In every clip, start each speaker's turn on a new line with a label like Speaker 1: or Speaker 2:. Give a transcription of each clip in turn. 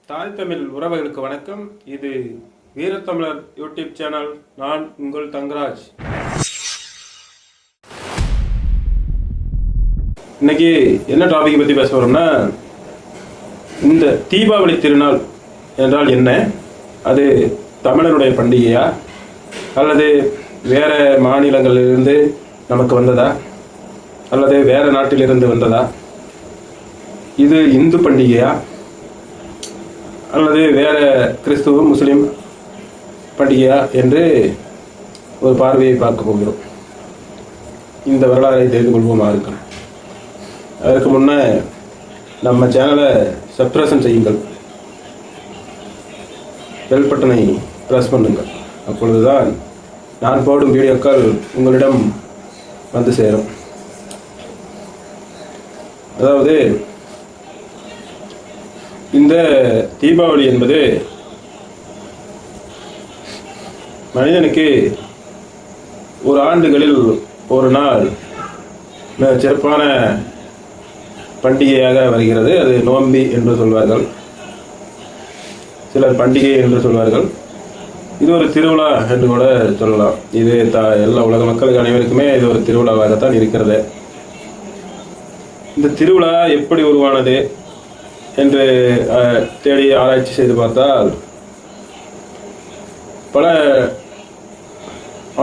Speaker 1: தாய் தமிழ் உறவுகளுக்கு வணக்கம். இது வீரத்தமிழர் யூடியூப் சேனல். நான் உங்கள் தங்கராஜ். இன்னைக்கு என்ன டாபிக் பற்றி பேச போறோம்னா, இந்த தீபாவளி திருநாள் என்றால் என்ன? அது தமிழனுடைய பண்டிகையா அல்லது வேற மாநிலங்களிலிருந்து நமக்கு வந்ததா அல்லது வேற நாட்டிலிருந்து வந்ததா? இது இந்து பண்டிகையா அல்லது வேற கிறிஸ்துவ முஸ்லீம் பண்டிகையா என்று ஒரு பார்வையை பார்க்க போகிறோம். இந்த வரலாறை தெரிந்து கொள்வோமா இருக்கிறோம். அதற்கு முன்னே நம்ம சேனலை சப்ஸ்கிரைப் செய்யுங்கள், பெல் பட்டனை ப்ரெஸ் பண்ணுங்கள். அப்பொழுதுதான் நான் போடும் வீடியோக்கள் உங்களிடம் வந்து சேரும். அதாவது இந்த தீபாவளி என்பது மனிதனுக்கு ஒரு ஆண்டுகளில் ஒரு நாள் மிக சிறப்பான பண்டிகையாக வருகிறது. அது நோன்பி என்று சொல்வார்கள், சிலர் பண்டிகை என்று சொல்வார்கள். இது ஒரு திருவிழா என்று கூட சொல்லலாம். இது எல்லா உலக மக்களுக்கு அனைவருக்குமே இது ஒரு திருவிழாவாகத்தான் இருக்கிறது. இந்த திருவிழா எப்படி உருவானது என்று தேடி ஆராய்ச்சி செய்து பார்த்தால், பல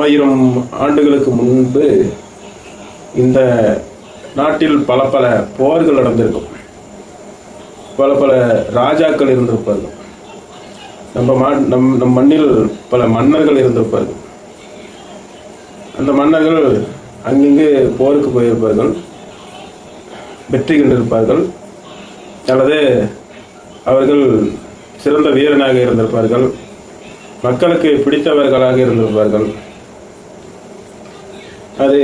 Speaker 1: ஆயிரம் ஆண்டுகளுக்கு முன்பு இந்த நாட்டில் பல பல போர்கள் நடந்திருக்கும். பல பல ராஜாக்கள் இருந்திருப்பார்கள். நம் மண்ணில் பல மன்னர்கள் இருந்திருப்பார்கள். அந்த மன்னர்கள் அங்கிங்கு போருக்கு போயிருப்பார்கள், வெற்றி கண்டிருப்பார்கள், அல்லது அவர்கள் சிறந்த வீரனாக இருந்திருப்பார்கள், மக்களுக்கு பிடித்தவர்களாக இருந்திருப்பார்கள். அது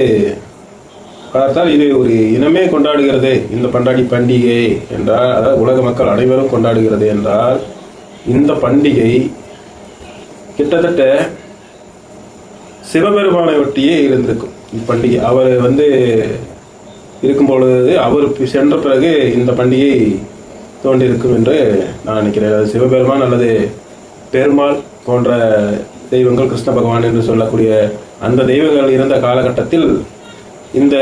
Speaker 1: பார்த்தால் இது ஒரு இனமே கொண்டாடுகிறது இந்த பண்டிகை என்றால், அதாவது உலக மக்கள் அனைவரும் கொண்டாடுகிறது என்றால், இந்த பண்டிகை கிட்டத்தட்ட சிவபெருமானை ஒட்டியே இருந்திருக்கும். இப்பண்டிகை அவர் இருக்கும் பொழுது, அவர் சென்ற பிறகு இந்த பண்டிகை தோன்றியிருக்கும் என்று நான் நினைக்கிறேன். அது சிவபெருமான் அல்லது பெருமாள் போன்ற தெய்வங்கள், கிருஷ்ண பகவான் என்று சொல்லக்கூடிய அந்த தெய்வங்கள் இருந்த காலகட்டத்தில் இந்த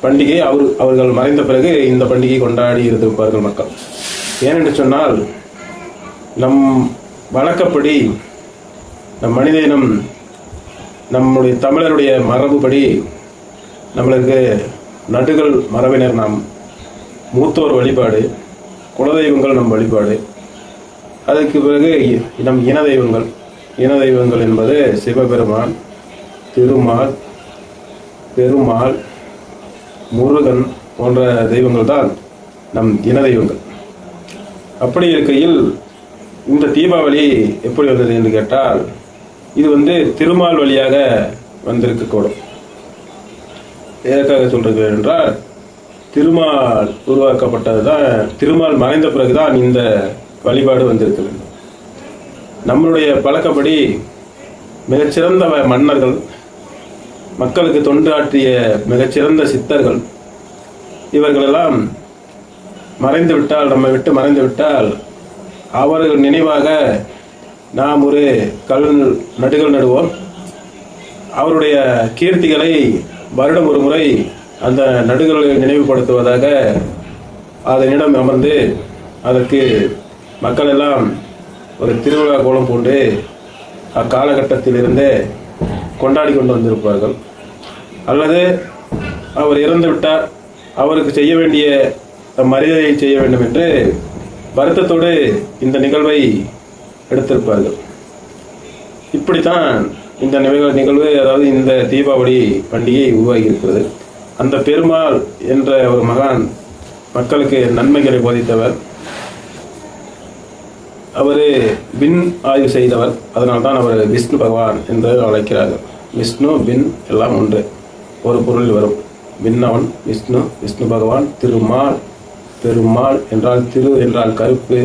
Speaker 1: பண்டிகை அவர்கள் மறைந்த பிறகு இந்த பண்டிகை கொண்டாடி இருந்திருப்பார்கள் மக்கள். ஏனென்று சொன்னால், நம் வழக்கப்படி, நம் மனித இனம், நம்முடைய தமிழருடைய மரபுப்படி நம்மளுக்கு நடுகள் மரபினர், நாம் மூத்தோர் வழிபாடு, குலதெய்வங்கள் நம் வழிபாடு. அதுக்கு பிறகு நம் இன தெய்வங்கள் என்பது சிவபெருமான், திருமால், பெருமாள், முருகன் போன்ற தெய்வங்கள் தான் நம் இன தெய்வங்கள். அப்படி இருக்கையில் இந்த தீபாவளி எப்படி வந்தது என்று கேட்டால், இது திருமால் வழியாக வந்திருக்கக்கூடும். எதற்காக சொல்றது என்றால், திருமால் உருவாக்கப்பட்டது தான், திருமால் மறைந்த பிறகுதான் இந்த வழிபாடு வந்திருக்கிறது. நம்மளுடைய பழக்கப்படி மிகச்சிறந்த மன்னர்கள், மக்களுக்கு தொண்டு ஆற்றிய மிகச்சிறந்த சித்தர்கள், இவர்களெல்லாம் மறைந்து விட்டால், நம்மை விட்டு மறைந்து விட்டால், அவர்கள் நினைவாக நாம் ஒரு நடுகள் நடுவோம். அவருடைய கீர்த்திகளை வருடம் ஒரு முறை அந்த நடுகளை நினைவுபடுத்துவதாக அதனிடம் அமர்ந்து அதற்கு மக்கள் எல்லாம் ஒரு திருவிழா கோலம் போன்று அக்காலகட்டத்திலிருந்தே கொண்டாடி கொண்டு வந்திருப்பார்கள். அல்லது அவர் இறந்து விட்டார், அவருக்கு செய்ய வேண்டிய மரியாதையை செய்ய வேண்டும் என்று வருத்தத்தோடு இந்த நிகழ்வை எடுத்திருப்பார்கள். இப்படித்தான் இந்த நிகழ்வு, அதாவது இந்த தீபாவளி பண்டிகை உருவாகி இருக்கிறது. அந்த பெருமாள் என்ற ஒரு மகான் மக்களுக்கு நன்மைகளை போதித்தவர். அவர் விண் ஆய்வு செய்தவர். அதனால்தான் அவர் விஷ்ணு பகவான் என்று அழைக்கிறார்கள். விஷ்ணு, விண் எல்லாம் ஒன்று, ஒரு பொருளில் வரும். விண்ணவன் விஷ்ணு, விஷ்ணு பகவான். திருமால், பெருமாள் என்றால் திரு என்றால் கருப்பு,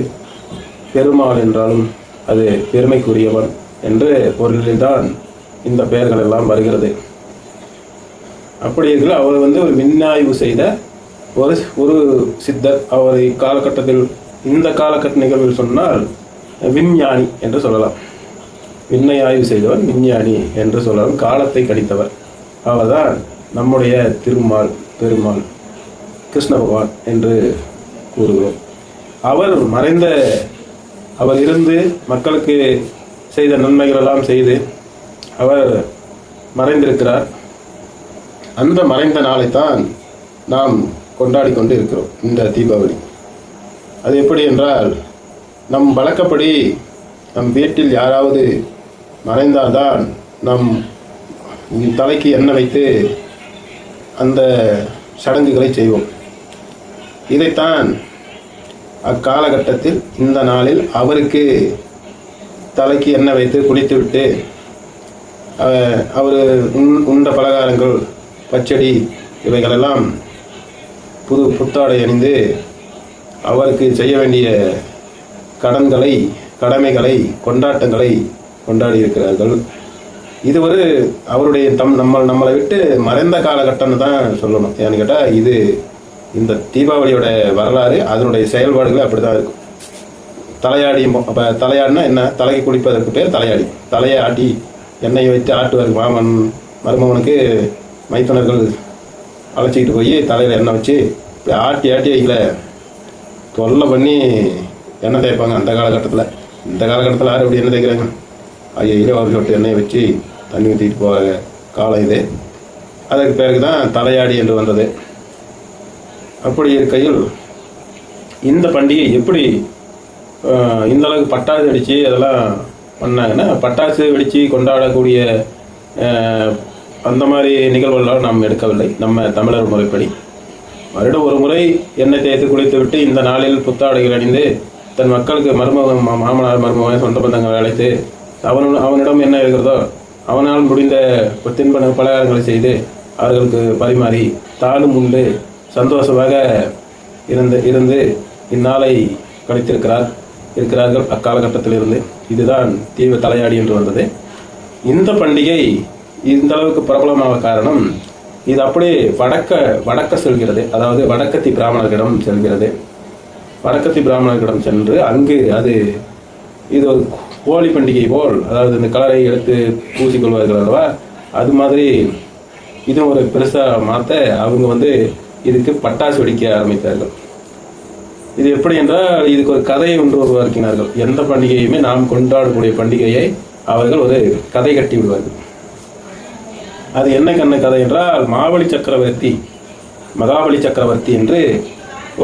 Speaker 1: பெருமாள் என்றாலும் அது பெருமைக்குரியவன் என்று பொருளில்தான் இந்த பெயர்கள் எல்லாம் வருகிறது. அப்படி இருக்கிற அவர் ஒரு விண்ணாய்வு செய்த ஒரு சித்தர். அவர் இக்காலகட்டத்தில் இந்த காலகட்ட நிகழ்வில் சொன்னால் விஞ்ஞானி என்று சொல்லலாம். விண்ணை ஆய்வு செய்தவர் விஞ்ஞானி என்று சொல்லலாம். காலத்தை கணித்தவர் அவர்தான் நம்முடைய திருமால், பெருமாள், கிருஷ்ண பகவான் என்று கூறுகிறோம். அவர் இருந்து மக்களுக்கு செய்த நன்மைகள் எல்லாம் செய்து அவர் மறைந்திருக்கிறார். அந்த மறைந்த நாளைத்தான் நாம் கொண்டாடி கொண்டு இருக்கிறோம் இந்த தீபாவளி. அது எப்படி என்றால், நம் வழக்கப்படி நம் வீட்டில் யாராவது மறைந்தால்தான் நம் தலைக்கு எண்ணெய் வைத்து அந்த சடங்குகளை செய்வோம். இதைத்தான் அக்காலகட்டத்தில் இந்த நாளில் அவருக்கு தலைக்கு எண்ணெய் வைத்து குளித்துவிட்டு அவர் உண்ட பலகாரங்கள், பச்சடி இவைகளெல்லாம் புத்தாடை அணிந்து அவருக்கு செய்ய வேண்டிய கடமைகளை, கொண்டாட்டங்களை கொண்டாடி இருக்கிறார்கள். இது ஒரு அவருடைய நம்மளை விட்டு மறைந்த காலகட்டம்னு தான் சொல்லணும். ஏன்னு கேட்டால், இது இந்த தீபாவளியோட வரலாறு, அதனுடைய செயல்பாடுகள் அப்படி தான் இருக்கும். தலையாடி, அப்போ தலையாடினா என்ன? தலைக்கு குளிப்பதற்கு பேர் தலையாடி. தலையை ஆட்டி எண்ணெயை வைத்து ஆட்டுவார். மாமன் மருமகனுக்கு மைத்துனர்கள் அழைச்சிக்கிட்டு போய் தலையில் எண்ணெய் வச்சு ஆட்டி வைக்கல தொல்லை பண்ணி எண்ணெய் தேய்ப்பாங்க அந்த காலகட்டத்தில். இந்த காலகட்டத்தில் யாரும் எப்படி எண்ணெய் தேய்க்கிறாங்க? ஐயோ அவர் சொட்டு எண்ணெயை வச்சு தண்ணி ஊற்றிட்டு போகிற காலம் இது. அதற்கு பிறகு தான் தலையாடி என்று வந்தது. அப்படி இருக்கையில் இந்த பண்டிகை எப்படி இந்த அளவுக்கு பட்டாசு வெடித்து அதெல்லாம் பண்ணாங்கன்னா, பட்டாசு வெடித்து கொண்டாடக்கூடிய அந்த மாதிரி நிகழ்வுகளால் நாம் எடுக்கவில்லை. நம்ம தமிழர் முறைப்படி வருடம் ஒரு முறை எண்ணெய் தேய்த்து குளித்து விட்டு இந்த நாளில் புத்தாடைகள் அணிந்து தன் மக்களுக்கு மாமனார் மருமகன் சொந்த பந்தங்களை அழைத்து அவனிடம் என்ன இருக்கிறதோ அவனால் முடிந்த தின்பன பலகாரங்களை செய்து அவர்களுக்கு பரிமாறி தானும் உண்டு சந்தோஷமாக இருந்து இந்நாளை இருக்கிறார்கள் அக்காலகட்டத்தில் இருந்து. இதுதான் தீவு தலையாடி என்று வந்தது. இந்த பண்டிகை இந்த அளவுக்கு பிரபலமாக காரணம், இது அப்படியே வடக்க செல்கிறது. அதாவது வடக்கத்தி பிராமணர்களிடம் செல்கிறது. வடக்கத்தி பிராமணர்களிடம் சென்று அங்கு இது ஒரு ஹோலி பண்டிகை போல், அதாவது இந்த கலரை எடுத்து பூசிக்கொள்வார்கள் அல்லவா, அது மாதிரி இதுவும் ஒரு பெருசாக மாற்ற அவங்க இதுக்கு பட்டாசு வெடிக்க ஆரம்பித்தார்கள். இது எப்படி என்றால், இதுக்கு ஒரு கதையை ஒன்று உருவாக்கினார்கள். எந்த பண்டிகையுமே நாம் கொண்டாடக்கூடிய பண்டிகையை அவர்கள் ஒரு கதை கட்டி விடுவார்கள். அது என்ன கதை என்றால், மகாபலி சக்கரவர்த்தி என்று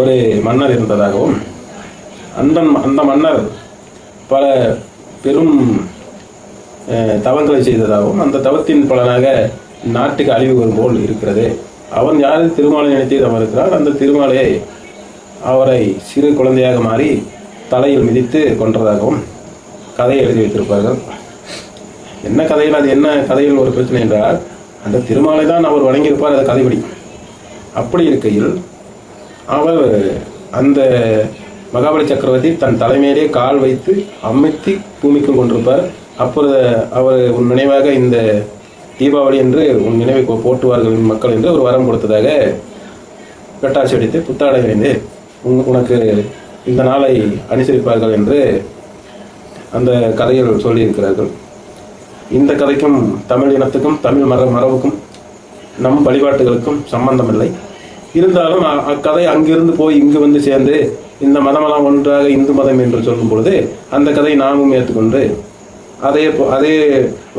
Speaker 1: ஒரு மன்னர் இருந்ததாகவும், அந்த மன்னர் பல பெரும் தவங்களை செய்ததாகவும், அந்த தவத்தின் பலனாக நாட்டுக்கு அழிவு வரும் போல் இருக்கிறது. அவன் யாரு திருமாலை நினைத்து அவன் இருக்கிறான். அந்த திருமாலை அவரை சிறு குழந்தையாக மாறி தலையில் மிதித்து கொன்றதாகவும் கதையை எழுதி வைத்திருப்பார்கள். என்ன கதையில், அது என்ன கதையில் ஒரு பிரச்சனை என்றால், அந்த திருமாலை தான் அவர் வணங்கியிருப்பார். அது கதைப்படி. அப்படி இருக்கையில் அவர் அந்த மகாபலி சக்கரவர்த்தி தன் தலைமையிலே கால் வைத்து அமைத்தி பூமிக்குள் கொண்டிருப்பார். அப்பொழுது அவர் உன் நினைவாக இந்த தீபாவளி என்று உன் நினைவை போட்டுவார்கள் மக்கள் என்று ஒரு வரம் கொடுத்ததாக பட்டாசு வெடித்து புத்தாடை அணிந்து உனக்கு இந்த நாளை அனுசரிப்பார்கள் என்று அந்த கதையில் சொல்லியிருக்கிறார்கள். இந்த கதைக்கும் தமிழ் இனத்துக்கும் தமிழ் மரபுக்கும் நம் வழிபாட்டுகளுக்கும் சம்பந்தமில்லை. இருந்தாலும் அக்கதை அங்கிருந்து போய் இங்கு சேர்ந்து இந்த மதமெல்லாம் ஒன்றாக இந்து மதம் என்று சொல்லும் பொழுது அந்த கதையை நாமும் ஏற்றுக்கொண்டு அதே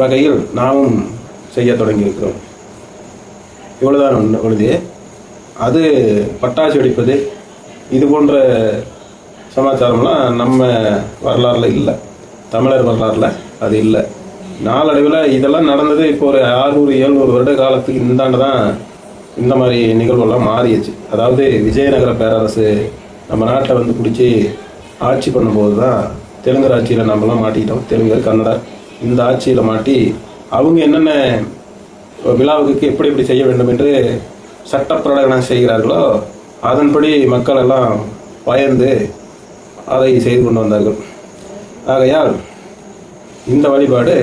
Speaker 1: வகையில் நாமும் செய்ய தொடங்கியிருக்கிறோம். இவ்வளவுதான் ஒழுதே. அது பட்டாசு வெடிப்பது இது போன்ற சமாச்சாரம்லாம் நம்ம வரலாறுல இல்லை, தமிழர் வரலாறுல அது இல்லை. நாளடைவில் இதெல்லாம் நடந்தது. இப்போ ஒரு 600-700 வருட காலத்துக்கு இந்தாண்டு தான் இந்த மாதிரி நிகழ்வெல்லாம் மாறிடுச்சு. அதாவது விஜயநகர பேரரசு நம்ம நாட்டை பிடிச்சி ஆட்சி பண்ணும்போது தான் தெலுங்கர் ஆட்சியில் நம்மளாம் மாட்டிக்கிட்டோம். தெலுங்கர், கன்னடர் இந்த ஆட்சியில் மாட்டி அவங்க என்னென்ன விழாவுக்கு எப்படி செய்ய வேண்டும் என்று சட்ட பிரகடனம் செய்கிறார்களோ அதன்படி மக்கள் எல்லாம் பயந்து அதை செய்து கொண்டு வந்தார்கள். ஆகையால் இந்த வழிபாடு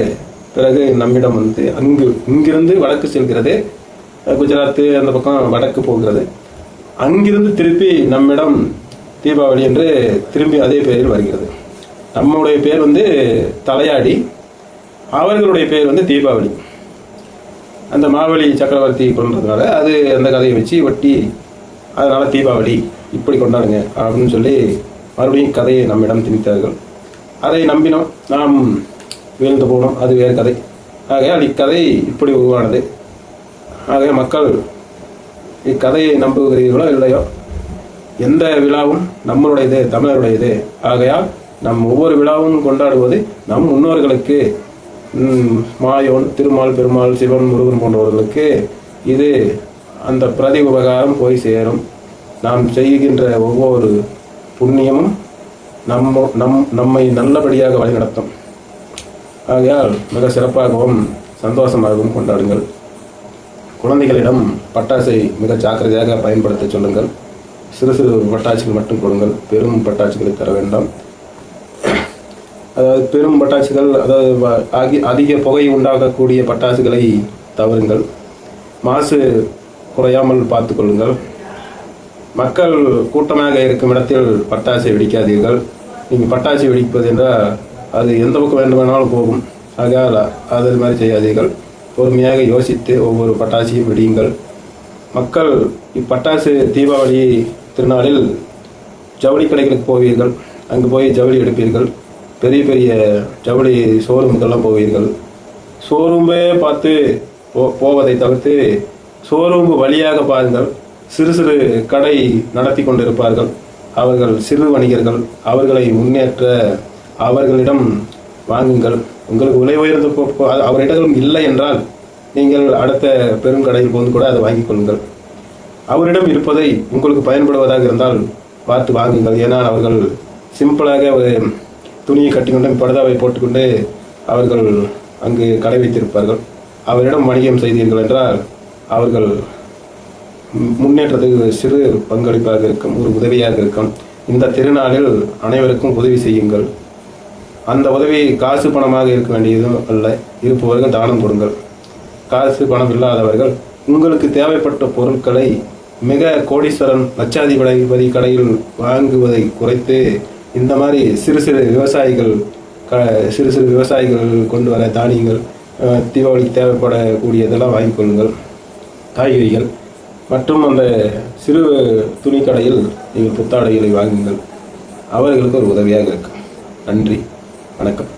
Speaker 1: பிறகு நம்மிடம் இங்கிருந்து வடக்கு செல்கிறது. குஜராத்து அந்த பக்கம் வடக்கு போகிறது. அங்கிருந்து திருப்பி நம்மிடம் தீபாவளி என்று திரும்பி அதே பெயரில் வருகிறது. நம்முடைய பேர் வந்து தலையாடி, அவர்களுடைய பேர் வந்து தீபாவளி. அந்த மாவலி சக்கரவர்த்தி கொண்டதுனால அது அந்த கதையை வச்சு ஒட்டி, அதனால் தீபாவளி இப்படி கொண்டாடுங்க அப்படின்னு சொல்லி மறுபடியும் கதையை நம்மிடம் திணித்தார்கள். அதை நம்பினோம், நாம் வீழ்ந்து போனோம், அது வேறு கதை. ஆகையால் இக்கதை இப்படி உருவானது. ஆகைய மக்கள் இக்கதையை நம்புகிறீர்களோ இல்லையோ, எந்த விழாவும் நம்மளுடையது, தமிழருடையது. ஆகையால் நம் ஒவ்வொரு விழாவும் கொண்டாடுவது நம் முன்னோர்களுக்கு, மாயோன், திருமால், பெருமாள், சிவன், முருகன் போன்றவர்களுக்கு இது அந்த பிரதி உபகாரம் போய் சேரும். நாம் செய்கின்ற ஒவ்வொரு புண்ணியமும் நம்மை நல்லபடியாக வழிநடத்தும். ஆகையால் மிக சிறப்பாகவும் சந்தோஷமாகவும் கொண்டாடுங்கள். குழந்தைகளிடம் பட்டாசை மிக ஜாக்கிரதையாக பயன்படுத்த சொல்லுங்கள். சிறு சிறு பட்டாசுகள் மட்டும் கொடுங்கள், பெரும் பட்டாசுகளை தர வேண்டாம். அதாவது பெரும் பட்டாசுகள், அதாவது அதிக புகை உண்டாகக்கூடிய பட்டாசுகளை தவறுங்கள். மாசு குறையாமல் பார்த்து கொள்ளுங்கள். மக்கள் கூட்டமாக இருக்கும் இடத்தில் பட்டாசை வெடிக்காதீர்கள். நீங்கள் பட்டாசு வெடிப்பது என்றால் அது எந்த பக்கம் வேண்டுமானாலும் போகும். ஆகையால் அது மாதிரி செய்யாதீர்கள். பொறுமையாக யோசித்து ஒவ்வொரு பட்டாசையும் வெடியுங்கள். மக்கள் இப்பட்டாசு தீபாவளி திருநாளில் ஜவுளி கடைகளுக்கு போவீர்கள். அங்கு போய் ஜவுளி எடுப்பீர்கள். பெரிய பெரிய ஜவுளி ஷோரூமுக்கெல்லாம் போவீர்கள். ஷோரூம்பே பார்த்து போவதை தவிர்த்து ஷோரூம்பு வழியாக பாருங்கள். சிறு சிறு கடை நடத்தி கொண்டிருப்பார்கள். அவர்கள் சிறு வணிகர்கள். அவர்களை முன்னேற்ற அவர்களிடம் வாங்குங்கள். உங்களுக்கு விலை உயர்ந்த அவரிடம் இல்லை என்றால் நீங்கள் அடுத்த பெருங்கடையில் போந்து கூட அதை வாங்கிக் கொள்ளுங்கள். அவரிடம் இருப்பதை உங்களுக்கு பயன்படுவதாக இருந்தால் பார்த்து வாங்குங்கள். ஏன்னால் அவர்கள் சிம்பிளாக ஒரு துணியை கட்டிக்கொண்டு படுதாவை போட்டுக்கொண்டு அவர்கள் அங்கு கடை வைத்திருப்பார்கள். அவரிடம் வணிகம் செய்தீர்கள் என்றால் அவர்கள் முன்னேற்றத்துக்கு சிறு பங்களிப்பாக இருக்கும், ஒரு உதவியாக இருக்கும். இந்த திருநாளில் அனைவருக்கும் உதவி செய்யுங்கள். அந்த உதவி காசு பணமாக இருக்க வேண்டியதும் அல்ல. இருப்பவர்கள் தானம் கொடுங்கள். காசு பணம் இல்லாதவர்கள் உங்களுக்கு தேவைப்பட்ட பொருட்களை மிக கோடீஸ்வரன், லட்சாதிபதி கடையில் வாங்குவதை குறைத்து இந்த மாதிரி சிறு சிறு விவசாயிகள் கொண்டு வர தானியங்கள், தீபாவளிக்கு தேவைப்படக்கூடியதெல்லாம் வாங்கிக் கொள்ளுங்கள். காய்கறிகள் மற்றும் அந்த சிறு துணி கடையில் நீங்கள் புத்தாடைகளை வாங்குங்கள். அவர்களுக்கு ஒரு உதவியாக இருக்கும். நன்றி, வணக்கம்.